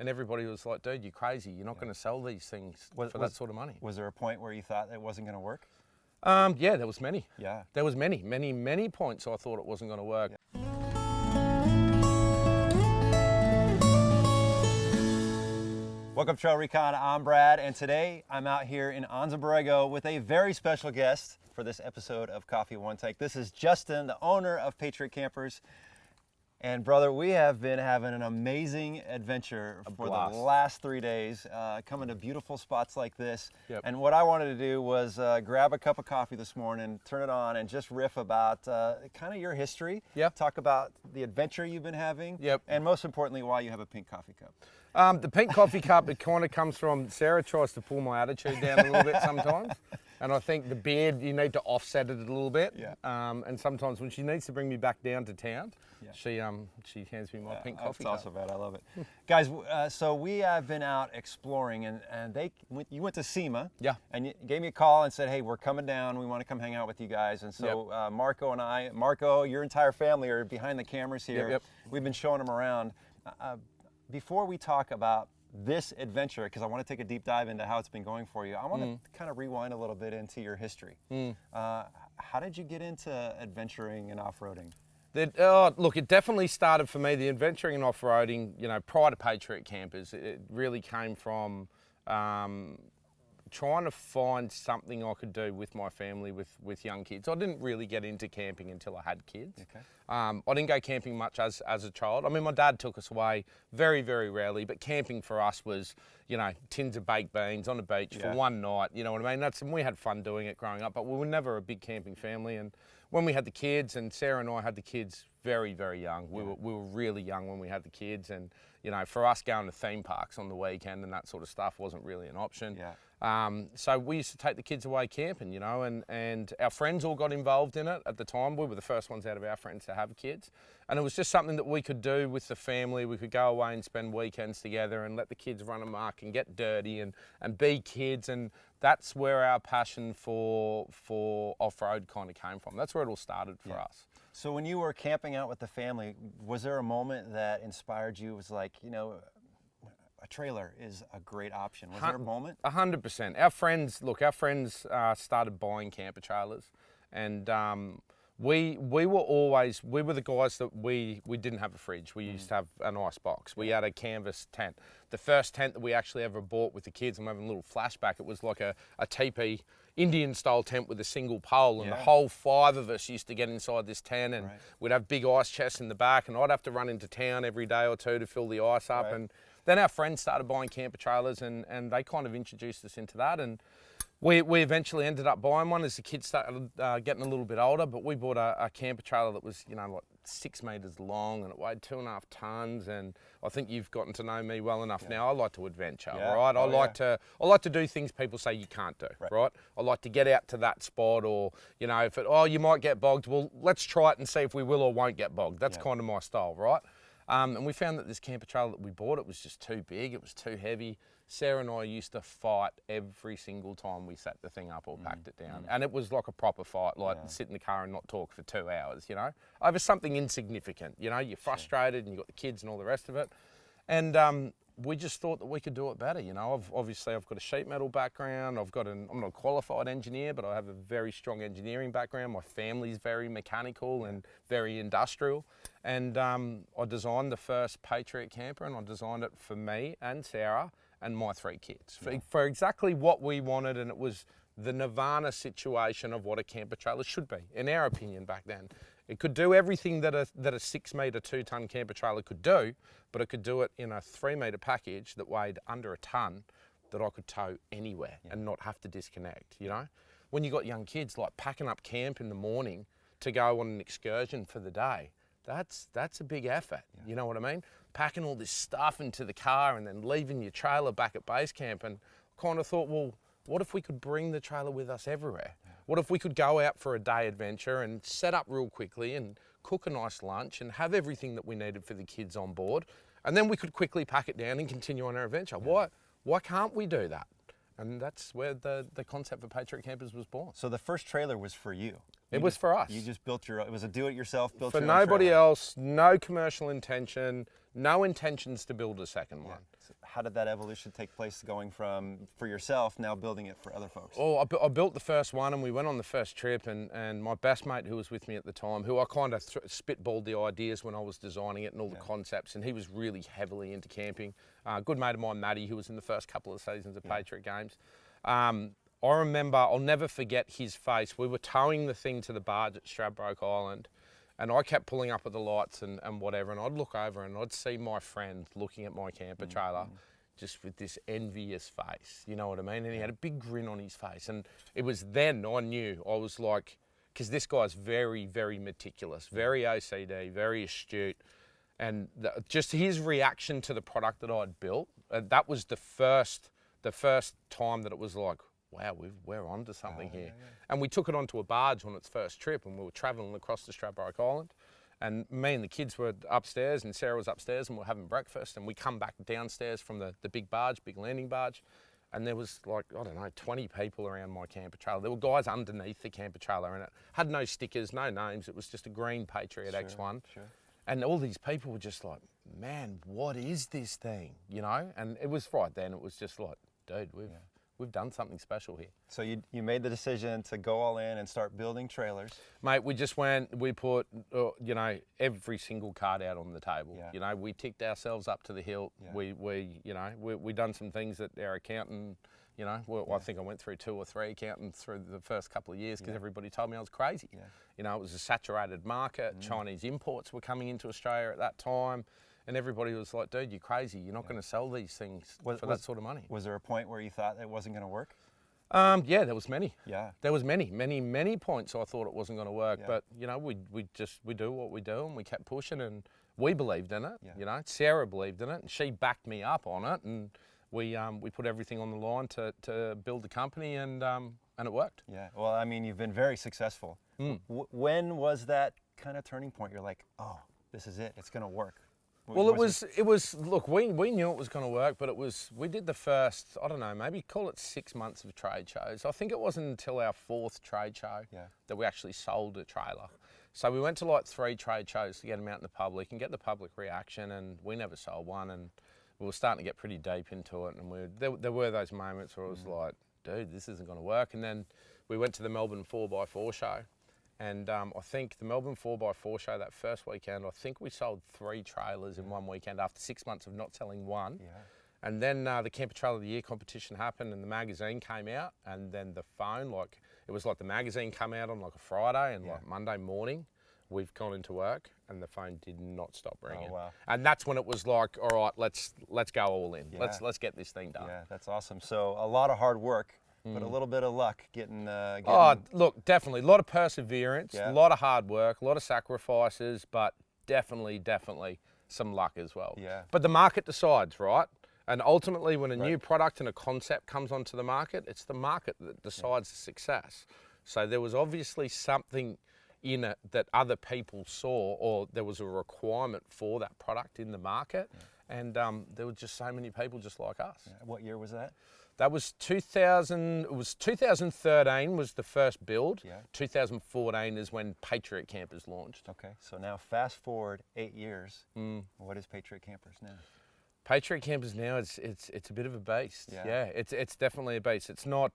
And everybody was like, dude, you're crazy. You're not going to sell these things for that sort of money. Was there a point where you thought it wasn't going to work? Yeah, there was many. Yeah. There was many points I thought it wasn't going to work. Yeah. Welcome to TrailRecon, I'm Brad, and today I'm out here in Anza Borrego with a very special guest for this episode of Coffee One Take. This is Justin, the owner of Patriot Campers. And brother, we have been having an amazing adventure for the last 3 days, coming to beautiful spots like this. Yep. And what I wanted to do was grab a cup of coffee this morning, turn it on, and just riff about kind of your history. Yep. Talk about the adventure you've been having. Yep. And most importantly, why you have a pink coffee cup. The pink coffee cup, it kind of comes from, Sarah tries to pull my attitude down a little bit sometimes. And I think the beard, you need to offset it a little bit. Yeah. And sometimes when she needs to bring me back down to town, she hands me my pink coffee cup. That's also bad, I love it. Guys, so we have been out exploring, and you went to SEMA. Yeah. And you gave me a call and said, hey, we're coming down, we want to come hang out with you guys. And so Marco, your entire family are behind the cameras here. Yep. We've been showing them around. Before we talk about this adventure, because I want to take a deep dive into how it's been going for you, I want to kind of rewind a little bit into your history. How did you get into adventuring and off-roading? Look, it definitely started for me, the adventuring and off-roading, prior to Patriot Campers. It really came from trying to find something I could do with my family, with young kids. I didn't really get into camping until I had kids. Okay. I didn't go camping much as a child. I mean, my dad took us away very, very rarely, but camping for us was, tins of baked beans on the beach for one night, you know what I mean? And we had fun doing it growing up, but we were never a big camping family. And when we had the kids, and Sarah and I had the kids very, very young. We were really young when we had the kids, and for us going to theme parks on the weekend and that sort of stuff wasn't really an option. Yeah. So we used to take the kids away camping, and our friends all got involved in it at the time. We were the first ones out of our friends to have kids. And it was just something that we could do with the family. We could go away and spend weekends together and let the kids run amok and get dirty and be kids. And that's where our passion for off-road kind of came from. That's where it all started for us. So when you were camping out with the family, was there a moment that inspired you? It was like, a trailer is a great option. Was there a moment? 100%. Our friends started buying camper trailers, and we were the guys that we didn't have a fridge. We used to have an ice box. We had a canvas tent. The first tent that we actually ever bought with the kids, I'm having a little flashback, it was like a teepee Indian style tent with a single pole, and the whole 5 of us used to get inside this tent, and we'd have big ice chests in the back, and I'd have to run into town every day or two to fill the ice up. And then our friends started buying camper trailers, and they kind of introduced us into that. And we eventually ended up buying one as the kids started getting a little bit older, but we bought a camper trailer that was, like 6 meters long, and it weighed 2.5 tons. And I think you've gotten to know me well enough now. I like to adventure, right? I like to do things people say you can't do, right? I like to get out to that spot, or, if you might get bogged, well, let's try it and see if we will or won't get bogged. That's kind of my style, right? And we found that this camper trailer that we bought, it was just too big, it was too heavy. Sarah and I used to fight every single time we set the thing up or packed it down. And it was like a proper fight, like sit in the car and not talk for 2 hours, over something insignificant. You're frustrated and you've got the kids and all the rest of it. And we just thought that we could do it better. I've got a sheet metal background. I'm not a qualified engineer, but I have a very strong engineering background. My family's very mechanical and very industrial. And I designed the first Patriot camper, and I designed it for me and Sarah and my 3 kids for exactly what we wanted. And it was the nirvana situation of what a camper trailer should be, in our opinion back then. It could do everything that a 6 meter, 2-ton camper trailer could do, but it could do it in a 3 meter package that weighed under a ton that I could tow anywhere and not have to disconnect, When you got young kids, like packing up camp in the morning to go on an excursion for the day, that's a big effort, you know what I mean? Packing all this stuff into the car and then leaving your trailer back at base camp, and kind of thought, well, what if we could bring the trailer with us everywhere? What if we could go out for a day adventure and set up real quickly and cook a nice lunch and have everything that we needed for the kids on board, and then we could quickly pack it down and continue on our adventure? Why can't we do that? And that's where the concept for Patriot Campers was born. So the first trailer was for you. It was for us. You just built it was a do-it-yourself, built for your own nobody trailer. else, no commercial intention, no intentions to build a second one. So how did that evolution take place, going from for yourself now building it for other folks? Oh, I built the first one, and we went on the first trip, and my best mate who was with me at the time, who I kind of spitballed the ideas when I was designing it and all the concepts, and he was really heavily into camping. Good mate of mine, Matty, who was in the first couple of seasons of Patriot Games. I remember, I'll never forget his face. We were towing the thing to the barge at Stradbroke Island, and I kept pulling up at the lights and whatever, and I'd look over and I'd see my friend looking at my camper trailer just with this envious face, you know what I mean? And he had a big grin on his face. And it was then I knew, I was like, because this guy's very, very meticulous, very OCD, very astute. And just his reaction to the product that I'd built, that was the first time that it was like, wow, we're onto something here. And we took it onto a barge on its first trip, and we were traveling across to Stradbroke Island. And me and the kids were upstairs, and Sarah was upstairs, and we were having breakfast. And we come back downstairs from the big barge, big landing barge. And there was like, I don't know, 20 people around my camper trailer. There were guys underneath the camper trailer, and it had no stickers, no names. It was just a green Patriot X1. Sure. And all these people were just like, man, what is this thing? You know? And it was right then, it was just like, dude, we've done something special here. So you made the decision to go all in and start building trailers. Mate, we just went, we put, you know, every single card out on the table. Yeah. You know, we ticked ourselves up to the hilt. Yeah. We done some things that our accountant, you know, I think I went through 2 or 3 accountants through the first couple of years because everybody told me I was crazy. Yeah. You know, it was a saturated market. Chinese imports were coming into Australia at that time. And everybody was like, dude, you're crazy. You're not going to sell these things for that sort of money. Was there a point where you thought it wasn't going to work? Yeah, there was many. Yeah. There was many points I thought it wasn't going to work. Yeah. But, you know, we do what we do, and we kept pushing, and we believed in it. Yeah. You know, Sarah believed in it, and she backed me up on it. And we put everything on the line to build the company, and it worked. Yeah. Well, I mean, you've been very successful. When was that kind of turning point? You're like, oh, this is it. It's going to work. Well, it was. Look, we knew it was going to work, but we did the first, I don't know, maybe call it 6 months of trade shows. I think it wasn't until our 4th trade show that we actually sold a trailer. So we went to like 3 trade shows to get them out in the public and get the public reaction, and we never sold one. And we were starting to get pretty deep into it, and there were those moments where it was like, dude, this isn't going to work. And then we went to the Melbourne 4x4 show. And I think the Melbourne 4x4 show that first weekend, I think we sold 3 trailers in one weekend after 6 months of not selling one. Yeah. And then the Camper Trailer of the Year competition happened, and the magazine came out, and then the phone, it was like the magazine came out on like a Friday, and like Monday morning, we've gone into work, and the phone did not stop ringing. Oh, wow. And that's when it was like, all right, let's go all in. Yeah. Let's get this thing done. Yeah, that's awesome. So a lot of hard work. But a little bit of luck getting... Oh, look, definitely. A lot of perseverance, a lot of hard work, a lot of sacrifices, but definitely some luck as well. Yeah. But the market decides, right? And ultimately, when a new product and a concept comes onto the market, it's the market that decides the success. So there was obviously something in it that other people saw, or there was a requirement for that product in the market. Yeah. And there were just so many people just like us. Yeah. What year was that? That was 2000. It was 2013 was the first build. Yeah. 2014 is when Patriot Campers launched. Okay. So now fast forward 8 years. What is Patriot Campers now? Patriot Campers now it's a bit of a beast. Yeah. It's definitely a beast. It's not.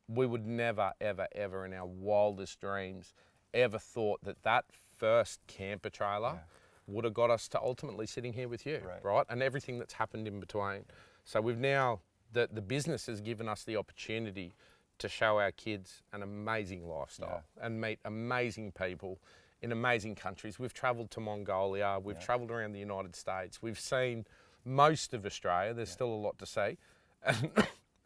We would never ever in our wildest dreams ever thought that first camper trailer would have got us to ultimately sitting here with you, right? And everything that's happened in between. So we've now. The business has given us the opportunity to show our kids an amazing lifestyle and meet amazing people in amazing countries. We've travelled to Mongolia, we've travelled around the United States, we've seen most of Australia, there's still a lot to see,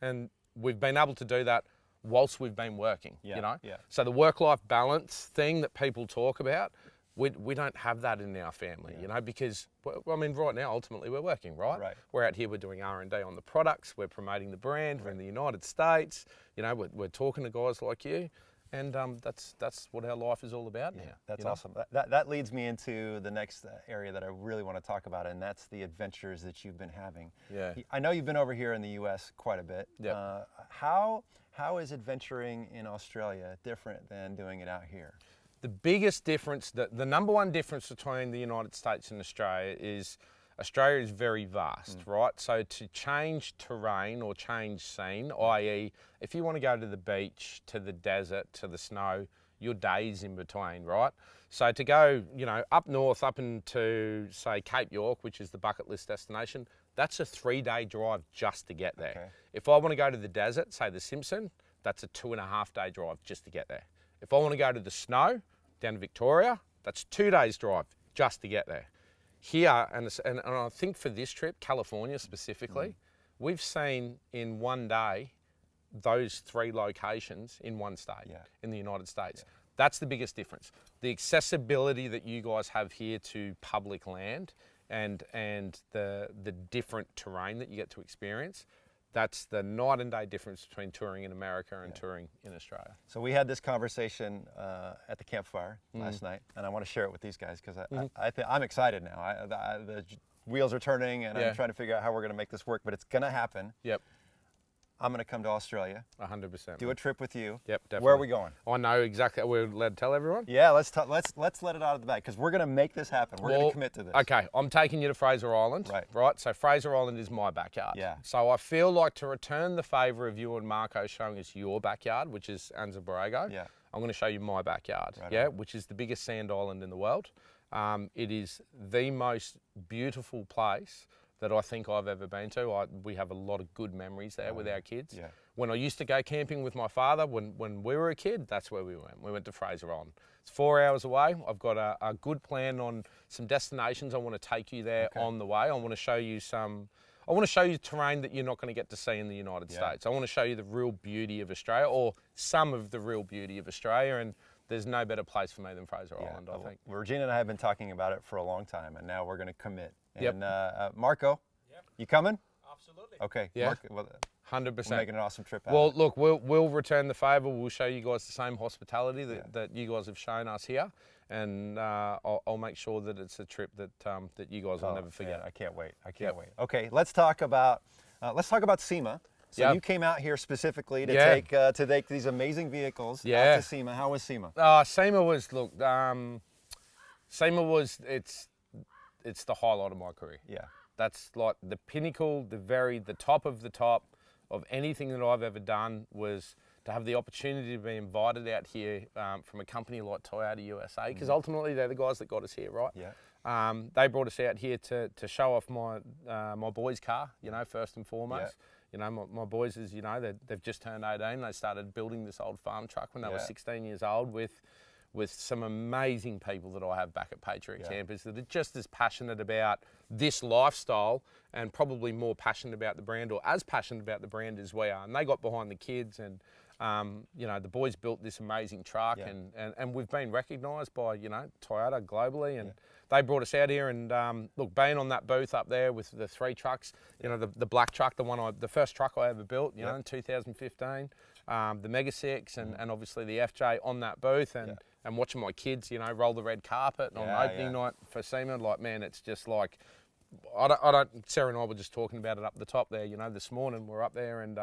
and we've been able to do that whilst we've been working, you know? Yeah. So the work-life balance thing that people talk about, we don't have that in our family, you know, because, I mean, right now, ultimately, we're working, right? We're out here, we're doing R&D on the products, we're promoting the brand, we're in the United States, you know, we're talking to guys like you, and that's what our life is all about now. That's awesome. That leads me into the next area that I really want to talk about, and that's the adventures that you've been having. Yeah. I know you've been over here in the U.S. quite a bit. Yeah. How is adventuring in Australia different than doing it out here? The biggest difference, the number one difference between the United States and Australia is Australia is very vast, right? So to change terrain or change scene, i.e. if you want to go to the beach, to the desert, to the snow, your days in between, right? So to go, you know, up north, up into, say, Cape York, which is the bucket list destination, that's a 3-day drive just to get there. Okay. If I want to go to the desert, say the Simpson, that's a 2.5-day drive just to get there. If I want to go to the snow, down to Victoria, that's 2 days drive just to get there. Here, and I think for this trip, California specifically, we've seen in 1 day those 3 locations in one state in the United States. Yeah. That's the biggest difference. The accessibility that you guys have here to public land and the different terrain that you get to experience, that's the night and day difference between touring in America and touring in Australia. So we had this conversation at the campfire last night, and I want to share it with these guys because I'm excited now. The wheels are turning, and I'm trying to figure out how we're going to make this work, but it's going to happen. Yep. I'm going to come to Australia. 100%. Do a trip with you. Yep, definitely. Where are we going? I know exactly. We're allowed to tell everyone? Yeah, let's let it out of the bag because we're going to make this happen. We're going to commit to this. Okay, I'm taking you to Fraser Island. Right. So Fraser Island is my backyard. Yeah. So I feel like to return the favour of you and Marco showing us your backyard, which is Anza Borrego, I'm going to show you my backyard. Which is the biggest sand island in the world. It is the most beautiful place that I think I've ever been to. We have a lot of good memories there with our kids. Yeah. When I used to go camping with my father, when we were a kid, that's where we went. We went to Fraser Island. It's 4 hours away. I've got a good plan on some destinations. I want to take you there on the way. I want to show you terrain that you're not going to get to see in the United States. I want to show you the real beauty of Australia, or some of the real beauty of Australia, and there's no better place for me than Fraser Island, I think. Regina and I have been talking about it for a long time, and now we're going to commit. And Marco, you coming? Absolutely. Okay. Yeah. Marco, 100%. We're making an awesome trip out Well, of it. look, we'll return the favour. We'll show you guys the same hospitality that you guys have shown us here, and I'll make sure that it's a trip that you guys will never forget. Man, I can't wait. I can't wait. Okay, let's talk about SEMA. So you came out here specifically to take these amazing vehicles out to SEMA. How was SEMA? SEMA was it's the highlight of my career. Yeah. That's like the pinnacle, the top of the top of anything that I've ever done, was to have the opportunity to be invited out here from a company like Toyota USA, because ultimately they're the guys that got us here, right? Yeah. They brought us out here to show off my boys' car, you know, first and foremost. Yeah. You know, my boys, as you know, they've just turned 18. They started building this old farm truck when they were 16 years old with some amazing people that I have back at Patriot Campers that are just as passionate about this lifestyle and probably more passionate about the brand, or as passionate about the brand as we are. And they got behind the kids, and you know, the boys built this amazing truck, and we've been recognised by, you know, Toyota globally, and they brought us out here, and look, being on that booth up there with the 3 trucks, you know, the black truck, the first truck I ever built, you know, in 2015, the Mega 6, and obviously the FJ on that booth, and watching my kids, you know, roll the red carpet on opening night for SEMA, like, man, it's just like, Sarah and I were just talking about it up the top there, you know, this morning we're up there, and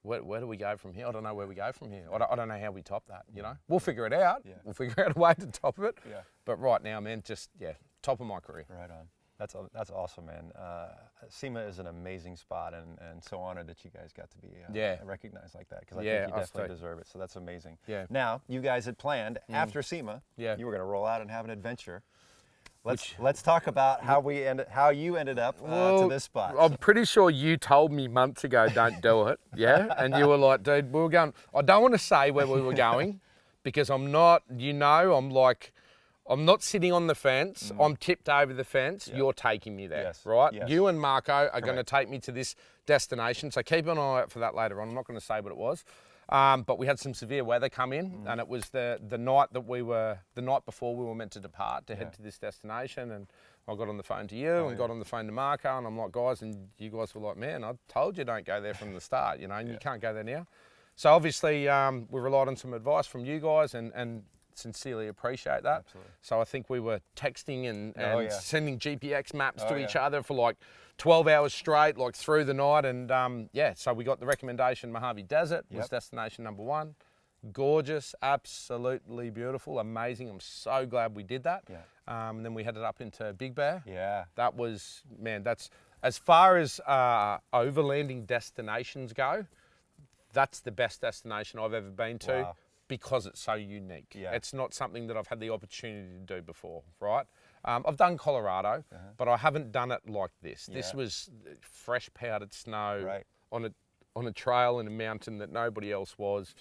where do we go from here? I don't know where we go from here. I don't know how we top that, you know. We'll figure it out. Yeah. We'll figure out a way to top it. Yeah. But right now, man, just, top of my career. Right on. That's awesome, man. SEMA is an amazing spot, and so honored that you guys got to be recognized like that, because I think you definitely deserve it. So that's amazing. Yeah. Now, you guys had planned after SEMA, you were going to roll out and have an adventure. Let's talk about how you ended up to this spot. I'm pretty sure you told me months ago, don't do it, and you were like, dude, we were going. I don't want to say where we were going, because I'm not. You know, I'm not sitting on the fence. I'm tipped over the fence. You're taking me there, right? Yes. You and Marco are going to take me to this destination. So keep an eye out for that later on. I'm not going to say what it was. But we had some severe weather come in, and it was the night before we were meant to depart to head to this destination. And I got on the phone to you and got on the phone to Marco, and I'm like, guys, and you guys were like, man, I told you don't go there from the start, you know, and you can't go there now. So obviously we relied on some advice from you guys, and sincerely appreciate that. Absolutely. So I think we were texting and sending GPX maps to each other for like 12 hours straight, like through the night. And so we got the recommendation Mojave Desert was destination number 1. gorgeous, absolutely beautiful, amazing. I'm so glad we did that. Yeah. And then we headed up into Big Bear. Yeah. That was, man, that's, as far as overlanding destinations go, that's the best destination I've ever been to. Wow. Because it's so unique. Yeah. It's not something that I've had the opportunity to do before, right? I've done Colorado, but I haven't done it like this. Yeah. This was fresh powdered snow Right. on a trail in a mountain that nobody else was.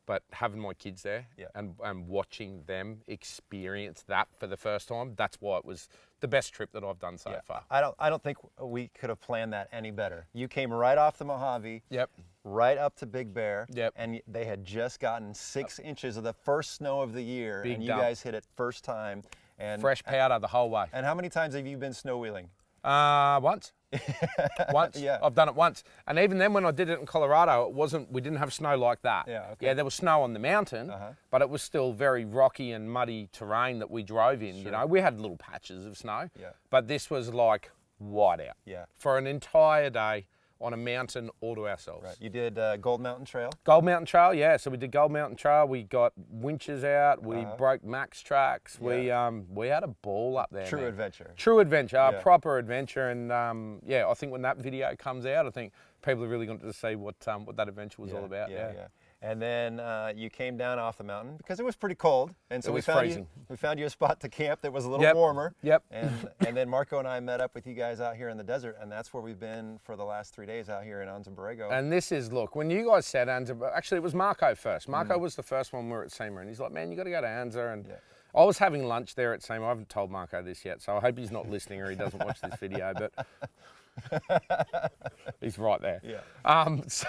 But having my kids there and watching them experience that for the first time, that's why it was the best trip that I've done so far. I don't think we could have planned that any better. You came right off the Mojave. Yep. Right up to Big Bear. Yep. And they had just gotten 6 inches of the first snow of the year, Big and you dump. guys hit it first time. And Fresh powder the whole way. And how many times have you been snow wheeling? Once. Once. Yeah. I've done it once. And even then when I did it in Colorado, we didn't have snow like that. Yeah, okay. Yeah, there was snow on the mountain, but it was still very rocky and muddy terrain that we drove in. Sure. You know, we had little patches of snow, Yeah. but this was like white out. Yeah. For an entire day on a mountain all to ourselves. Right. You did Gold Mountain Trail? Gold Mountain Trail, yeah. So we did Gold Mountain Trail. We got winches out. We broke max tracks. Yeah. We had a ball up there. True man. adventure. True adventure, Yeah. proper adventure, and yeah, I think when that video comes out, I think people are really going to see what that adventure was all about. Yeah. And then you came down off the mountain because it was pretty cold, and so It we was found freezing. we found you a spot to camp that was a little Yep. warmer. Yep. And then Marco and I met up with you guys out here in the desert, and that's where we've been for the last 3 days out here in Anza Borrego. And this is, look, when you guys said Anza, actually it was Marco first. Marco was the first one we were at SEMA, and he's like, man, you got to go to Anza. And I was having lunch there at SEMA. I haven't told Marco this yet, so I hope he's not listening or he doesn't watch this video, but he's right there. Yeah. So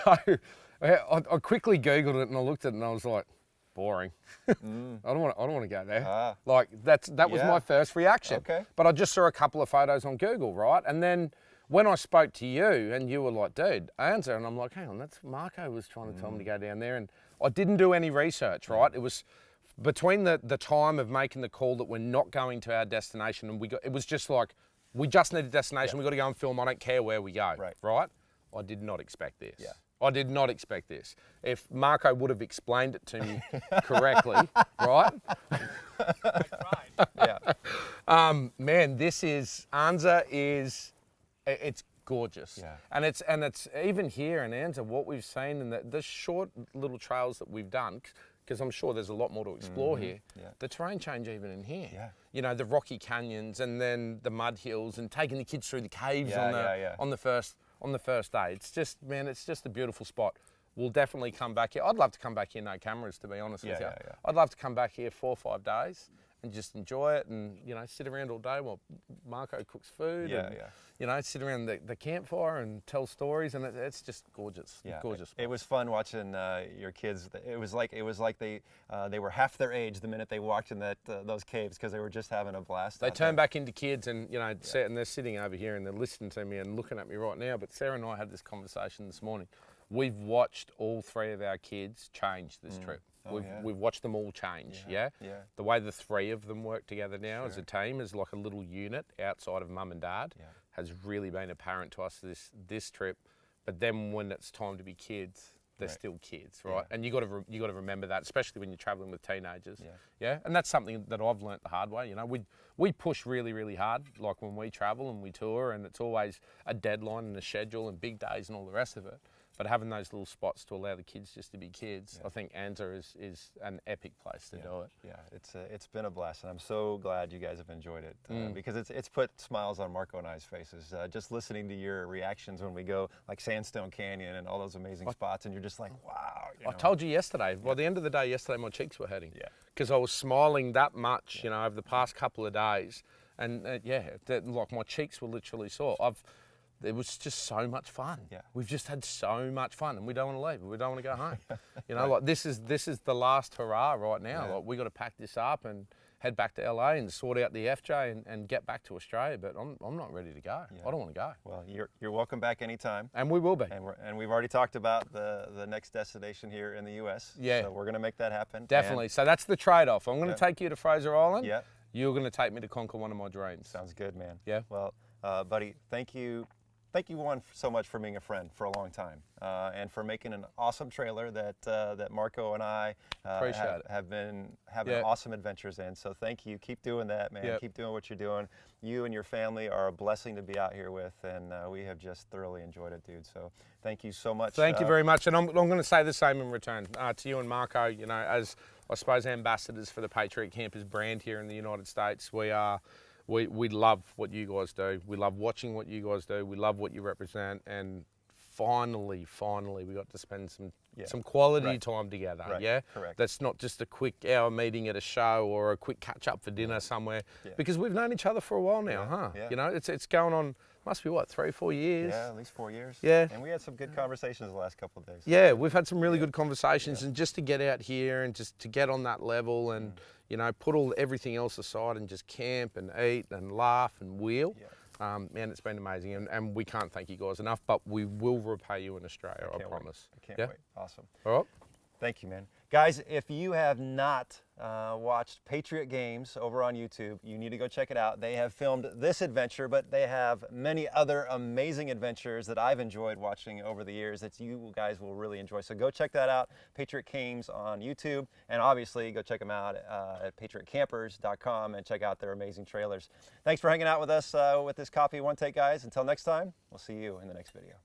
I quickly Googled it and I looked at it and I was like, boring. I don't want to go there. Like that was my first reaction. Okay. But I just saw a couple of photos on Google, right? And then when I spoke to you and you were like, dude, Anza, and I'm like, hang on, that's Marco was trying to tell me to go down there, and I didn't do any research, right? It was between the time of making the call that we're not going to our destination, and it was just like, we just need a destination, we got to go and film, I don't care where we go, right? I did not expect this. Yeah. I did not expect this. If Marco would have explained it to me correctly, right? Yeah. Man, Anza is, it's gorgeous. Yeah. And it's even here in Anza, what we've seen in the short little trails that we've done, because I'm sure there's a lot more to explore here. Yeah. The terrain change even in here. Yeah. You know, the rocky canyons and then the mud hills and taking the kids through the caves on the first day. It's just, man, it's just a beautiful spot. We'll definitely come back here. I'd love to come back here, no cameras, to be honest with you. Yeah. I'd love to come back here 4 or 5 days and just enjoy it and, you know, sit around all day while Marco cooks food. Yeah, and, you know, sit around the campfire and tell stories, and it's just gorgeous. Yeah, gorgeous. It was fun watching your kids. It was like they were half their age the minute they walked in those caves because they were just having a blast. They turn back into kids, and you know, and they're sitting over here and they're listening to me and looking at me right now. But Sarah and I had this conversation this morning. We've watched all 3 of our kids change this trip. We've watched them all change. Yeah. The way the 3 of them work together now as a team, as like a little unit outside of mum and dad, has really been apparent to us this trip. But then when it's time to be kids, they're still kids, right? And you got to remember that, especially when you're traveling with teenagers. Yeah. And that's something that I've learnt the hard way. You know, we push really, really hard, like when we travel and we tour, and it's always a deadline and a schedule and big days and all the rest of it. But having those little spots to allow the kids just to be kids, I think Anza is an epic place to do it. Yeah, it's been a blast, and I'm so glad you guys have enjoyed it because it's put smiles on Marco and I's faces. Just listening to your reactions when we go like Sandstone Canyon and all those amazing spots, and you're just like, wow. I told you yesterday, by the end of the day yesterday, my cheeks were hurting. Yeah. Because I was smiling that much, you know, over the past couple of days. And like my cheeks were literally sore. It was just so much fun. Yeah. We've just had so much fun, and we don't want to leave. We don't want to go home. You know, like this is the last hurrah right now. Like we got to pack this up and head back to LA and sort out the FJ and get back to Australia. But I'm not ready to go. I don't want to go. Well, you're welcome back anytime. And we will be. And we've already talked about the next destination here in the U.S. Yeah. So we're going to make that happen. Definitely. So that's the trade-off. I'm going to take you to Fraser Island. Yeah. You're going to take me to conquer one of my dreams. Sounds good, man. Yeah. Well, buddy, thank you thank you so much for being a friend for a long time, and for making an awesome trailer that that Marco and I have been having awesome adventures in. So thank you. Keep doing that, man. Keep doing what you're doing. You and your family are a blessing to be out here with, and we have just thoroughly enjoyed it, dude. So thank you so much. Thank you very much, and I'm going to say the same in return to you and Marco. You know, as I suppose ambassadors for the Patriot Campers brand here in the United States, we love what you guys do. We love watching what you guys do. We love what you represent, and finally, we got to spend some quality time together. Yeah, correct. That's not just a quick hour meeting at a show or a quick catch up for dinner somewhere, because we've known each other for a while now, huh? Yeah. You know, it's going on. Must be what, 3 or 4 years? Yeah, at least 4 years. Yeah. And we had some good conversations the last couple of days. Yeah, we've had some really good conversations, and just to get out here and just to get on that level and you know, put everything else aside and just camp and eat and laugh and wheel. Man, it's been amazing, and we can't thank you guys enough, but we will repay you in Australia, I promise. I can't wait. Awesome. All right. Thank you, man. Guys, if you have not watched Patriot Games over on YouTube, you need to go check it out. They have filmed this adventure, but they have many other amazing adventures that I've enjoyed watching over the years that you guys will really enjoy. So go check that out, Patriot Games on YouTube, and obviously go check them out at patriotcampers.com and check out their amazing trailers. Thanks for hanging out with us with this Coffee One Take, guys. Until next time, we'll see you in the next video.